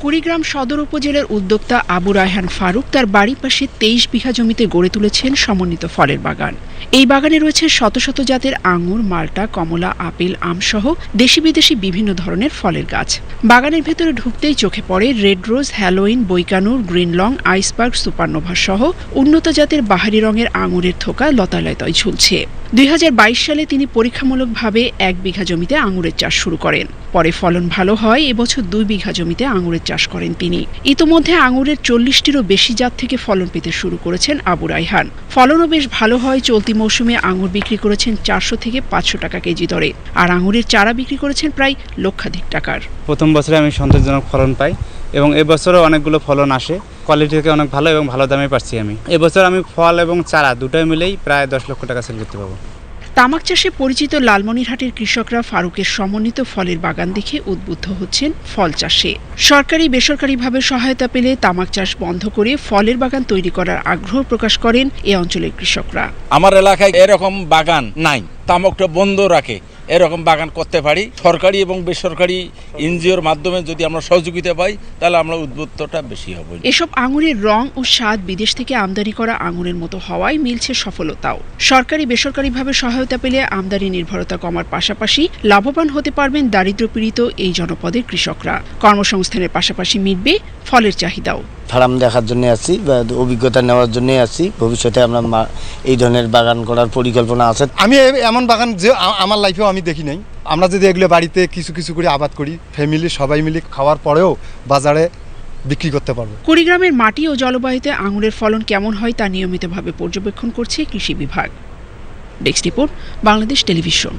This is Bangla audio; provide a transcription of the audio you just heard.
কুড়িগ্রাম সদর উপজেলার উদ্যোক্তা আবু রায়হান ফারুক তার বাড়ির পাশে 23 বিঘা জমিতে গড়ে তুলেছেন সমন্বিত ফলের বাগান। এই বাগানে রয়েছে শত শত জাতের আঙুর, মাল্টা, কমলা, আপেল, আম সহ দেশি বিদেশি বিভিন্ন ধরনের ফলের গাছ। বাগানের ভেতরে ঢুকতেই চোখে পড়ে রেড রোজ, হ্যালোইন, বৈকানুর, গ্রিন লং, আইসবার্গ, সুপারনোভা সহ উন্নত জাতের বাহারি রঙের আঙুরের থোকা লতালতায় ঝুলছে। 2022 সালে তিনি পরীক্ষামূলকভাবে 1 বিঘা জমিতে আঙুরের চাষ শুরু করেন। পরে ফলন ভালো হয় এবছর 2 বিঘা জমিতে আঙুরের চাষ করেন তিনি। ইতোমধ্যে আঙুরের 40টিরও বেশি জাত থেকে ফলন পেতে শুরু করেছেন আবু রায়হান। ফলনও বেশ ভালো হয়। চলতি মৌসুমে আঙুর বিক্রি করেছেন 400 থেকে 500 টাকা কেজি দরে, আর আঙুরের চারা বিক্রি করেছেন প্রায় লক্ষাধিক টাকার। প্রথম বছরে আমি সন্তোষজনক ফলন পাই এবং এবছরও অনেকগুলো ফলন আসে। কোয়ালিটি থেকে অনেক ভালো এবং ভালো দামে পাচ্ছি আমি। এবছর আমি ফল এবং চারা দুটোই মিলেই প্রায় 10 লক্ষ টাকা সেল করতে পারবো। তামাক চাষে পরিচিত লালমনিরহাটের কৃষকরা ফারুকের সমন্বিত ফলের বাগান দেখে উদ্বুদ্ধ হচ্ছেন ফল চাষে। সরকারি বেসরকারিভাবে সহায়তা পেলে তামাক চাষ বন্ধ করে ফলের বাগান তৈরি করার আগ্রহ প্রকাশ করেন এ অঞ্চলের কৃষকরা। আমার এলাকায় এরকম বাগান নাই, তামাকটা বন্ধ রাখে এরকম বাগান করতে পারি। সরকারি এবং বেসরকারি এনজিওর মাধ্যমে যদি আমরা সহযোগিতা পাই তাহলে আমরা উদ্বুদ্ধটা বেশি হবে। এসব আঙুরের রং ও স্বাদ বিদেশ থেকে আমদানি করা আঙুরের মতো হওয়ায় মিলছে সফলতাও। সরকারি বেসরকারিভাবে সহায়তা পেলে আমদানি নির্ভরতা কমার পাশাপাশি লাভবান হতে পারবেন দারিদ্র্যপীড়িত এই জনপদের কৃষকরা। কর্মসংস্থানের পাশাপাশি মিটবে ফলের চাহিদাও। ফার্ম দেখার জন্য আসছি, অভিজ্ঞতা নেওয়ার জন্য আসছি। ভবিষ্যতে আমরা এই ধরনের বাগান করার পরিকল্পনা আছে। আমি এমন বাগান যে আমার লাইফেও আমি দেখি নাই। আমরা যদি এগুলো বাড়িতে কিছু কিছু করে আবাদ করি, ফ্যামিলি সবাই মিলে খাওয়ার পরেও বাজারে বিক্রি করতে পারবো। কুড়িগ্রামের মাটি ও জলবায়ুতে আঙুরের ফলন কেমন হয় তা নিয়মিতভাবে পর্যবেক্ষণ করছে কৃষি বিভাগ। Desk report, Bangladesh television.